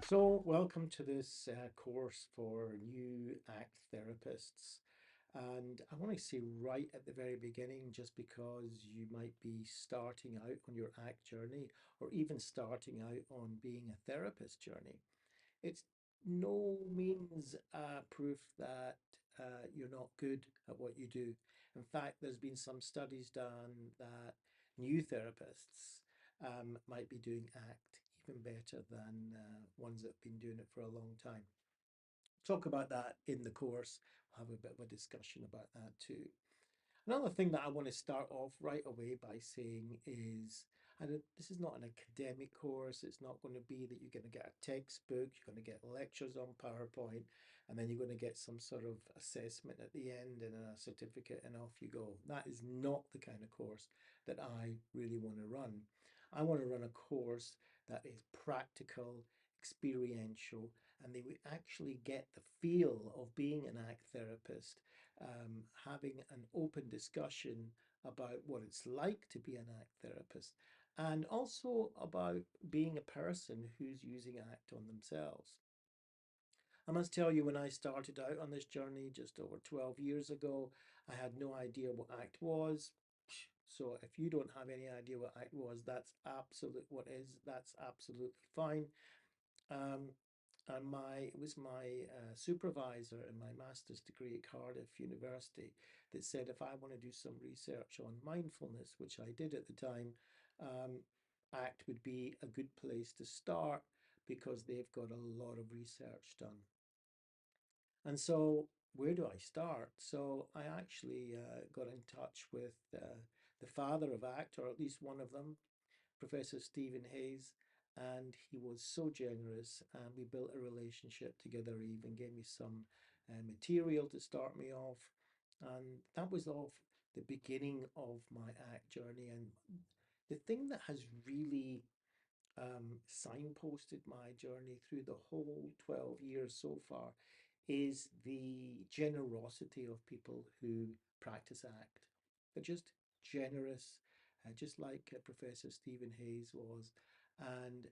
So, welcome to this course for new ACT therapists. And I want to say right at the very beginning, just because you might be starting out on your ACT journey or even starting out on being a therapist journey, it's no means proof that you're not good at what you do. In fact, there's been some studies done that new therapists might be doing ACT even better than ones that have been doing it for a long time. Talk about that in the course. We'll have a bit of a discussion about that too. Another thing that I want to start off right away by saying is, and this is not an academic course, it's not going to be that you're going to get a textbook, you're going to get lectures on PowerPoint, and then you're going to get some sort of assessment at the end and a certificate, and off you go. That is not the kind of course that I really want to run. I want to run a course that is practical, experiential, and they would actually get the feel of being an ACT therapist, having an open discussion about what it's like to be an ACT therapist and also about being a person who's using ACT on themselves. I must tell you, when I started out on this journey just over 12 years ago, I had no idea what ACT was. So if you don't have any idea what ACT was, that's absolutely fine. Um, and it was my supervisor in my master's degree at Cardiff University that said if I want to do some research on mindfulness, which I did at the time, um, ACT would be a good place to start because they've got a lot of research done. And so, where do I start? So, I actually got in touch with the father of ACT, or at least one of them, Professor Stephen Hayes, and he was so generous. And we built a relationship together. He even gave me some material to start me off, and that was off the beginning of my ACT journey. And the thing that has really signposted my journey through the whole 12 years so far is the generosity of people who practice ACT. They're just generous, just like Professor Stephen Hayes was, and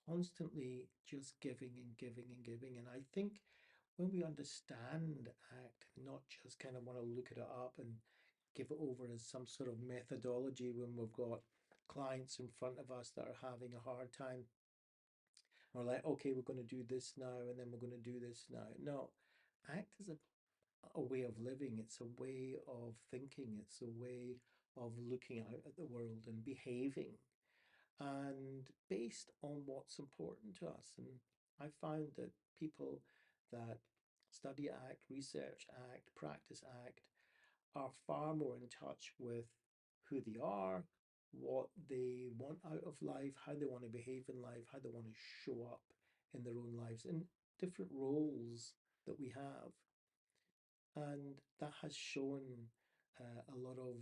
constantly just giving and giving and giving. And I think when we understand ACT, not just kind of want to look it up and give it over as some sort of methodology when we've got clients in front of us that are having a hard time, or like, okay, we're going to do this now and then we're going to do this now. No, ACT is a way of living, it's a way of thinking, it's a way of looking out at the world and behaving, and based on what's important to us. And I found that people that study ACT, research ACT, practice ACT are far more in touch with who they are, what they want out of life, how they want to behave in life, how they want to show up in their own lives in different roles that we have. And that has shown a lot of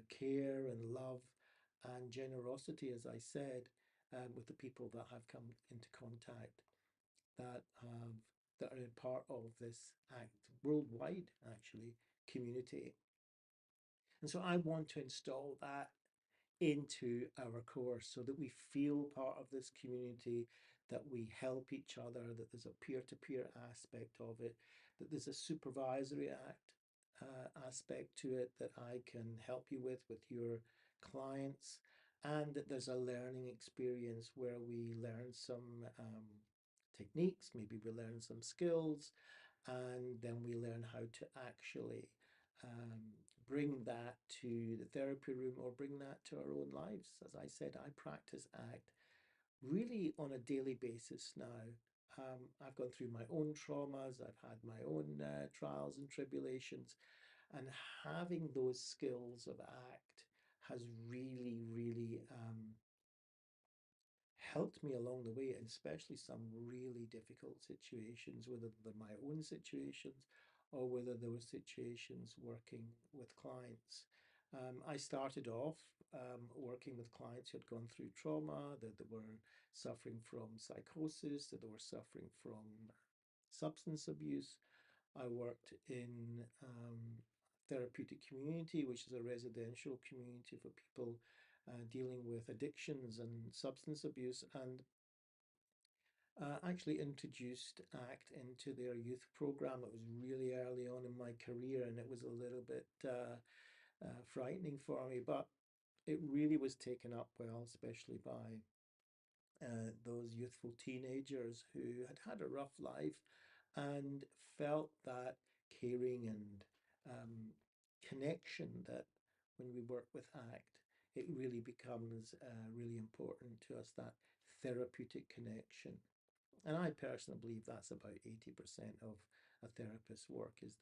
care and love and generosity, as I said, with the people that have come into contact that have that are a part of this act worldwide, actually, community. And so I want to install that into our course so that we feel part of this community, that we help each other, that there's a peer-to-peer aspect of it, that there's a supervisory aspect to it that I can help you with your clients, and that there's a learning experience where we learn some techniques, maybe we learn some skills, and then we learn how to actually um, bring that to the therapy room or bring that to our own lives. As I said, I practice ACT really on a daily basis now. I've gone through my own traumas, I've had my own trials and tribulations, and having those skills of ACT has really, really helped me along the way, and especially some really difficult situations, whether they're my own situations or whether there were situations working with clients. I started off working with clients who had gone through trauma, that they were suffering from psychosis, that they were suffering from substance abuse. I worked in therapeutic community, which is a residential community for people dealing with addictions and substance abuse. And actually introduced ACT into their youth program. It was really early on in my career, and it was a little bit frightening for me, but it really was taken up well, especially by those youthful teenagers who had had a rough life and felt that caring and connection that when we work with ACT, it really becomes really important to us, that therapeutic connection. And I personally believe that's about 80% of a therapist's work is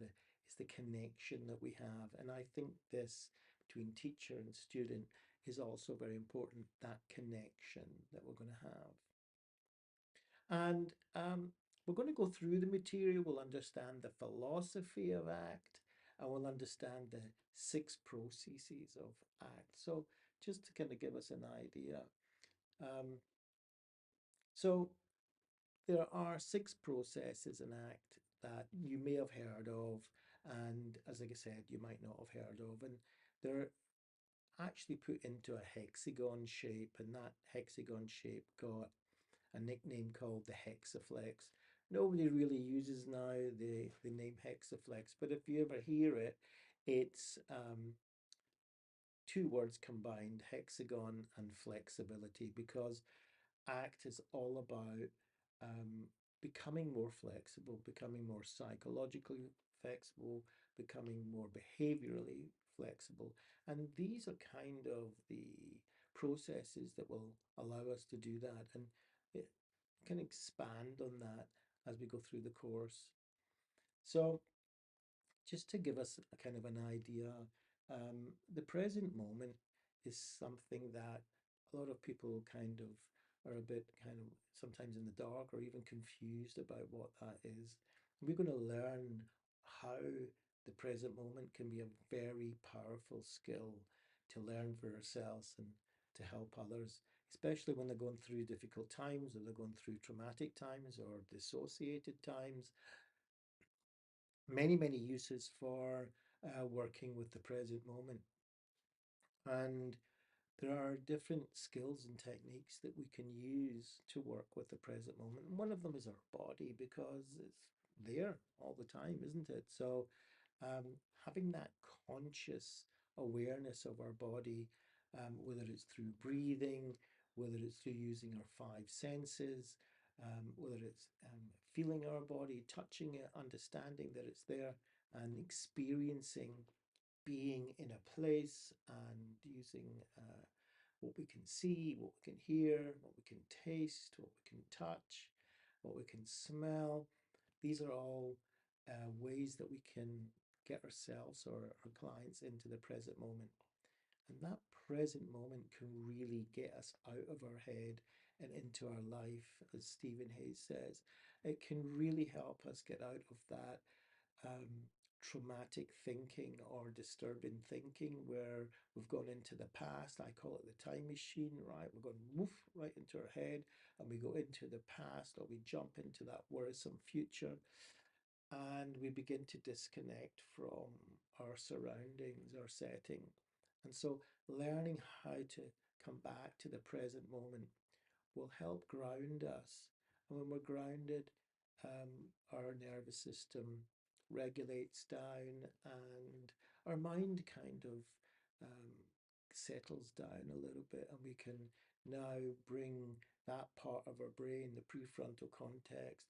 the connection that we have. And I think this between teacher and student is also very important, that connection that we're going to have. And we're going to go through the material. We'll understand the philosophy of ACT, and we'll understand the six processes of ACT. So just to kind of give us an idea. Um, so there are six processes in ACT that you may have heard of, and as like I said, you might not have heard of. And they're actually put into a hexagon shape, and that hexagon shape got a nickname called the Hexaflex. Nobody really uses now the name Hexaflex, but if you ever hear it, it's two words combined, hexagon and flexibility, because ACT is all about becoming more flexible, becoming more psychologically flexible, becoming more behaviorally flexible. And these are kind of the processes that will allow us to do that. And it can expand on that as we go through the course. So just to give us a kind of an idea, the present moment is something that a lot of people kind of are a bit kind of sometimes in the dark or even confused about what that is. We're going to learn how the present moment can be a very powerful skill to learn for ourselves and to help others, especially when they're going through difficult times or they're going through traumatic times or dissociated times. Many uses for working with the present moment. And there are different skills and techniques that we can use to work with the present moment. And one of them is our body, because it's there all the time, isn't it? So having that conscious awareness of our body, whether it's through breathing, whether it's through using our five senses, whether it's feeling our body, touching it, understanding that it's there, and experiencing being in a place and using what we can see, what we can hear, what we can taste, what we can touch, what we can smell. These are all ways that we can get ourselves or our clients into the present moment. And that present moment can really get us out of our head and into our life, as Stephen Hayes says. It can really help us get out of that traumatic thinking or disturbing thinking where we've gone into the past. I call it the time machine, right? We're going woof right into our head and we go into the past, or we jump into that worrisome future, and we begin to disconnect from our surroundings, our setting. And so learning how to come back to the present moment will help ground us. And when we're grounded, our nervous system regulates down and our mind kind of um, settles down a little bit, and we can now bring that part of our brain, the prefrontal cortex,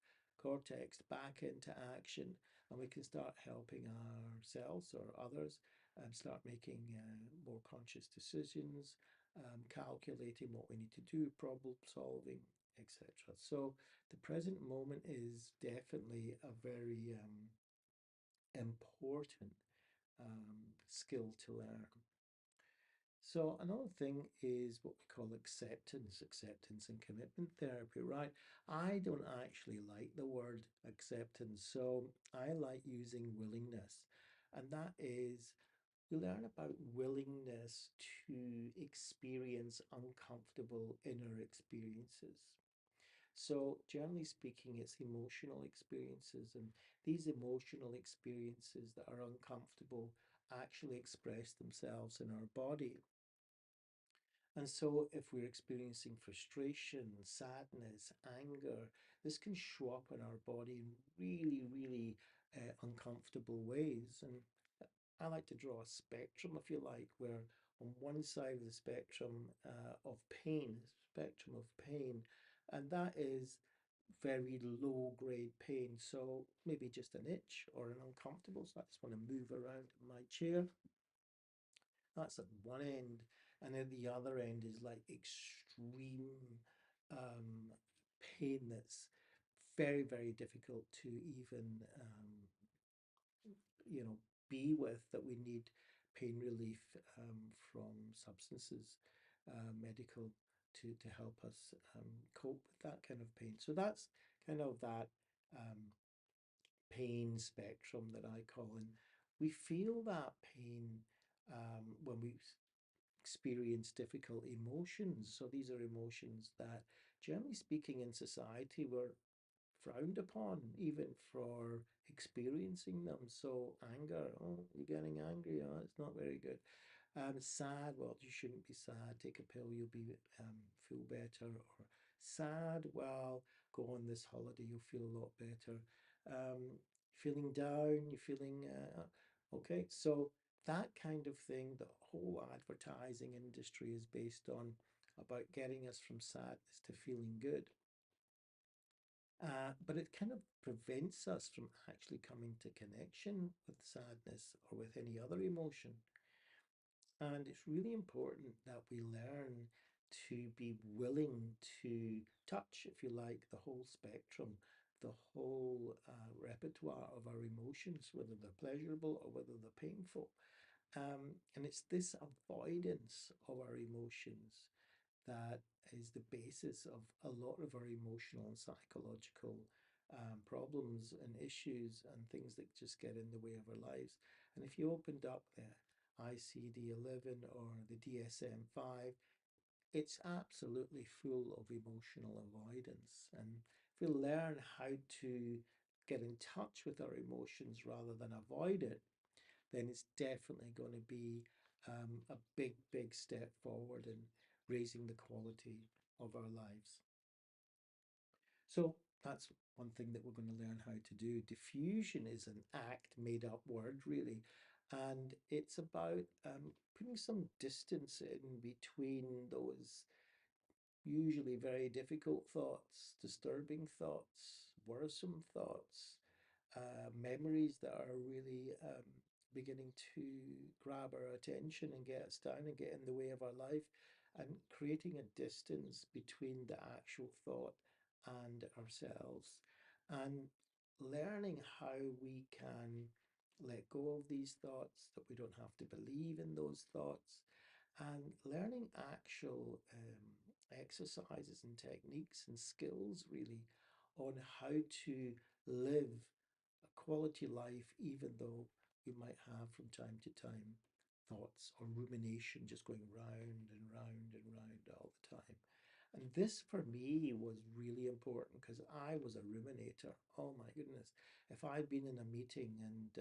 back into action, and we can start helping ourselves or others start making more conscious decisions, calculating what we need to do, problem solving, etc. So the present moment is definitely a very important skill to learn. So another thing is what we call acceptance and commitment therapy, right? I don't actually like the word acceptance, so I like using willingness. And that is, we learn about willingness to experience uncomfortable inner experiences. So, generally speaking, it's emotional experiences, and these emotional experiences that are uncomfortable actually express themselves in our body. And so, if we're experiencing frustration, sadness, anger, this can show up in our body in really, really uncomfortable ways. And I like to draw a spectrum, if you like, where on one side of the spectrum of pain, spectrum of pain, and that is very low grade pain. So maybe just an itch or an uncomfortable. So I just want to move around in my chair. That's at one end. And then the other end is like extreme um, pain that's very, very difficult to even you know, be with, that we need pain relief from substances, medical, to help us cope with that kind of pain. So that's kind of that um, pain spectrum that I call. And we feel that pain when we experience difficult emotions. So these are emotions that, generally speaking, in society were frowned upon, even for experiencing them. So anger, oh, you're getting angry, oh, it's not very good. Sad, well, you shouldn't be sad. Take a pill, you'll be feel better. Or sad, well, go on this holiday, you'll feel a lot better. Feeling down, you're feeling okay. So that kind of thing, the whole advertising industry is based on about getting us from sadness to feeling good. But it kind of prevents us from actually coming to connection with sadness or with any other emotion. And it's really important that we learn to be willing to touch, if you like, the whole spectrum, the whole repertoire of our emotions, whether they're pleasurable or whether they're painful. And it's this avoidance of our emotions that is the basis of a lot of our emotional and psychological problems and issues and things that just get in the way of our lives. And if you opened up the ICD-11 or the DSM-5, it's absolutely full of emotional avoidance. And if we learn how to get in touch with our emotions rather than avoid it, then it's definitely going to be a big, big step forward in raising the quality of our lives. So that's one thing that we're going to learn how to do. Diffusion is an act made up word, really. And it's about putting some distance in between those usually very difficult thoughts, disturbing thoughts, worrisome thoughts, memories that are really beginning to grab our attention and get us down and get in the way of our life, and creating a distance between the actual thought and ourselves, and learning how we can let go of these thoughts, that we don't have to believe in those thoughts, and learning actual exercises and techniques and skills really on how to live a quality life, even though we might have from time to time thoughts or rumination just going round and round and round all the time. And this for me was really important because I was a ruminator. Oh my goodness. If I'd been in a meeting and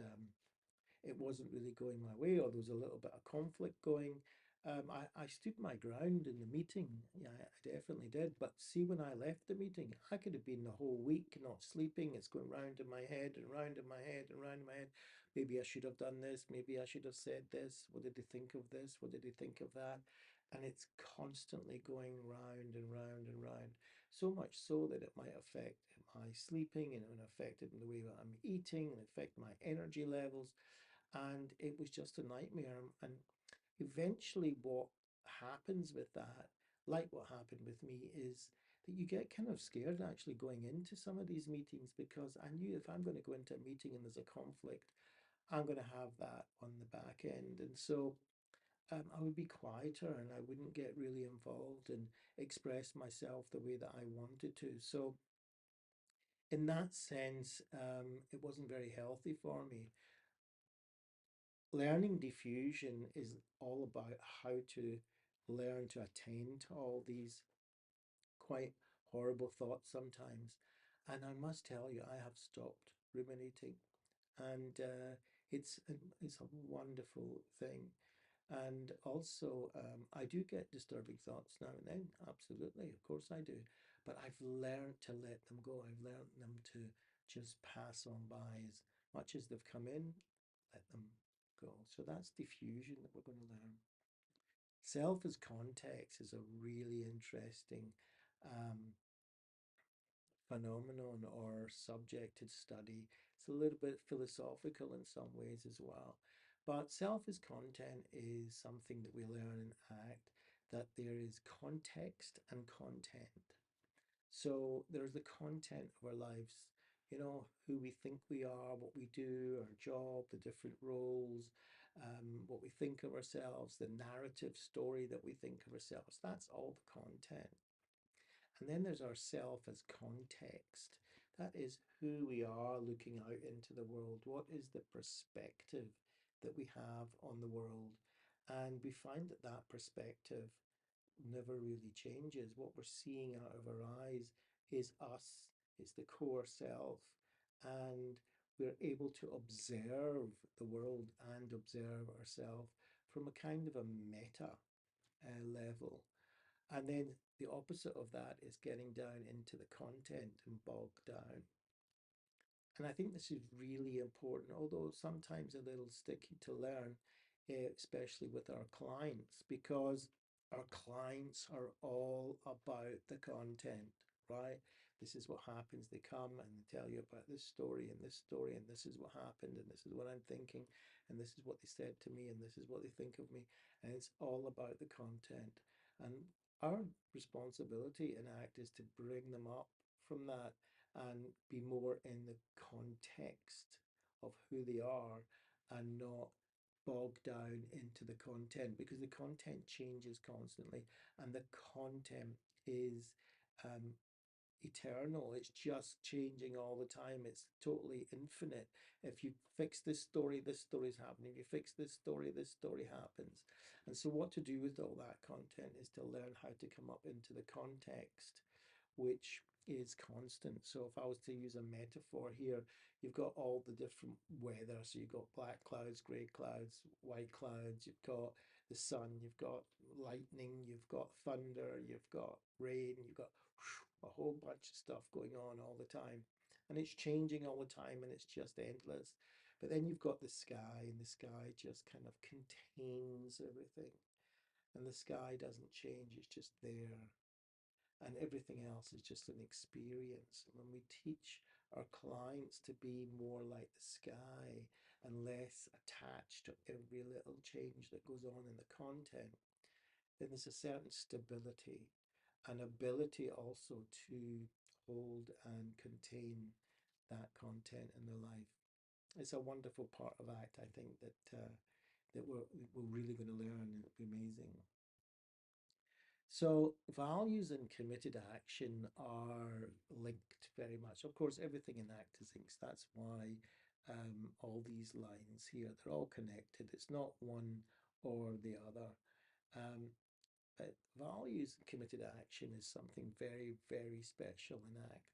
it wasn't really going my way, or there was a little bit of conflict going. I stood my ground in the meeting. Yeah, I definitely did. But see, when I left the meeting, I could have been the whole week not sleeping. It's going round in my head and round in my head and round in my head. Maybe I should have done this. Maybe I should have said this. What did they think of this? What did they think of that? And it's constantly going round and round and round. So much so that it might affect my sleeping, and it would affect it in the way that I'm eating and affect my energy levels, and it was just a nightmare. And eventually, what happens with that, like what happened with me, is that you get kind of scared actually going into some of these meetings, because I knew if I'm going to go into a meeting and there's a conflict, I'm going to have that on the back end. And so I would be quieter and I wouldn't get really involved and express myself the way that I wanted to. So, in that sense, it wasn't very healthy for me. Learning diffusion is all about how to learn to attend to all these quite horrible thoughts sometimes. And I must tell you, I have stopped ruminating, and it's a wonderful thing. And also, I do get disturbing thoughts now and then. Absolutely, of course I do. but I've learned to let them go. I've learned them to just pass on by as much as they've come in, let them go. So that's diffusion that we're going to learn. Self as context is a really interesting um, phenomenon or subject to study. It's a little bit philosophical in some ways as well. But self as content is something that we learn in ACT, that there is context and content. So there's the content of our lives, who we think we are, what we do, our job, the different roles, what we think of ourselves, the narrative story that we think of ourselves. That's all the content. And then there's ourself as context. That is who we are looking out into the world. What is the perspective that we have on the world? And we find that that perspective never really changes. What we're seeing out of our eyes is us, it's the core self. And we're able to observe the world and observe ourselves from a kind of a meta level. And then the opposite of that is getting down into the content and bogged down. And I think this is really important, although sometimes a little sticky to learn, especially with our clients, because our clients are all about the content, right? This is what happens. They come and they tell you about this story and this story, and this is what happened, and this is what I'm thinking, and this is what they said to me, and this is what they think of me. And it's all about the content. And our responsibility in ACT is to bring them up from that and be more in the context of who they are and not bog down into the content, because the content changes constantly and the content is um, eternal. It's just changing all the time. It's totally infinite. If you fix this story's happening. If you fix this story happens. And so what to do with all that content is to learn how to come up into the context, which is constant. So if I was to use a metaphor here, you've got all the different weather. So you've got black clouds, grey clouds, white clouds, you've got the sun, you've got lightning, you've got thunder, you've got rain, you've got a whole bunch of stuff going on all the time. And it's changing all the time and it's just endless. But then you've got the sky, and the sky just kind of contains everything. And the sky doesn't change, it's just there, and everything else is just an experience. And when we teach our clients to be more like the sky and less attached to every little change that goes on in the content, then there's a certain stability and ability also to hold and contain that content in their life. It's a wonderful part of ACT, I think, that we're really going to learn, and it'll be amazing. So values and committed action are linked very much. Of course, everything in ACT is linked. That's why all these lines here, they're all connected. It's not one or the other. Um, but values and committed action is something very, very special in ACT.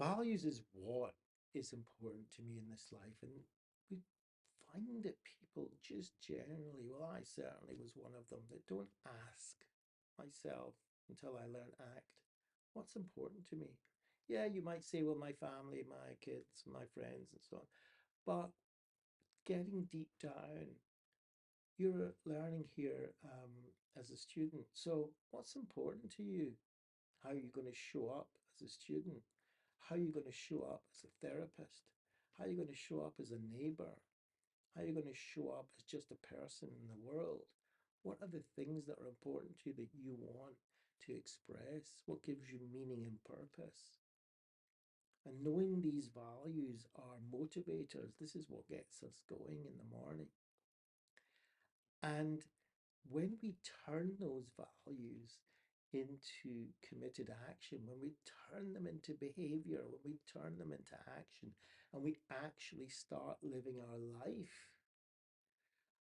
Values is what is important to me in this life. And we find that people just generally, well, I certainly was one of them, that don't ask myself until I learn ACT, what's important to me? Yeah, you might say, well, my family, my kids, my friends, and so on. But getting deep down, you're learning here as a student. So, what's important to you? How are you going to show up as a student? How are you going to show up as a therapist? How are you going to show up as a neighbor? How are you going to show up as just a person in the world? What are the things that are important to you that you want to express? What gives you meaning and purpose? And knowing these values are motivators. This is what gets us going in the morning. And when we turn those values into committed action, when we turn them into behavior, when we turn them into action, and we actually start living our life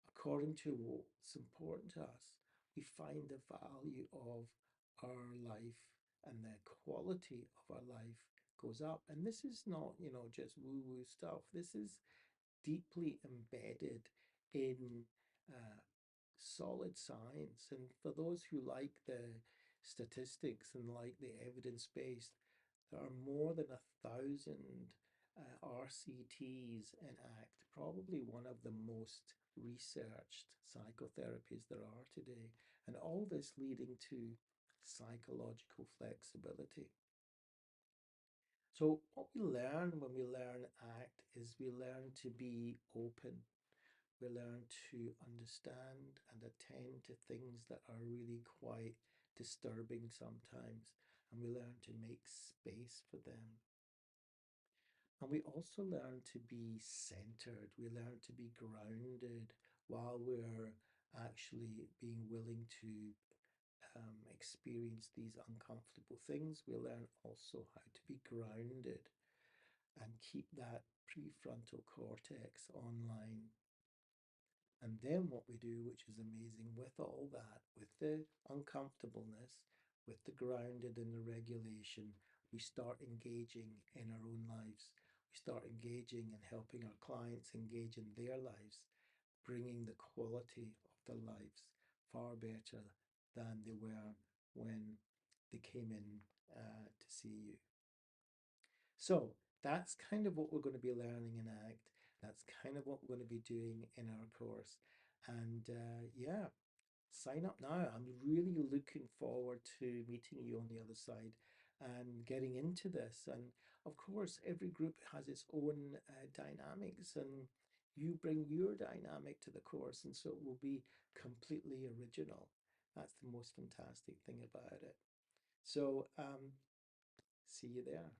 according to what's important to us, we find the value of our life and the quality of our life goes up. And this is not, just woo-woo stuff. This is deeply embedded in solid science. And for those who like statistics and like the evidence-based, there are more than 1,000 RCTs in ACT, probably one of the most researched psychotherapies there are today, and all this leading to psychological flexibility. So, what we learn when we learn ACT is we learn to be open. We learn to understand and attend to things that are really quite disturbing sometimes, and we learn to make space for them. And we also learn to be centered. We learn to be grounded while we're actually being willing to experience these uncomfortable things. We learn also how to be grounded and keep that prefrontal cortex online. And then what we do, which is amazing, with all that, with the uncomfortableness, with the grounded and the regulation, we start engaging in our own lives. We start engaging and helping our clients engage in their lives, bringing the quality of their lives far better than they were when they came in to see you. So that's kind of what we're going to be learning in ACT. That's kind of what we're going to be doing in our course. And yeah, sign up now. I'm really looking forward to meeting you on the other side and getting into this. And of course, every group has its own dynamics, and you bring your dynamic to the course, and so it will be completely original. That's the most fantastic thing about it. So, see you there.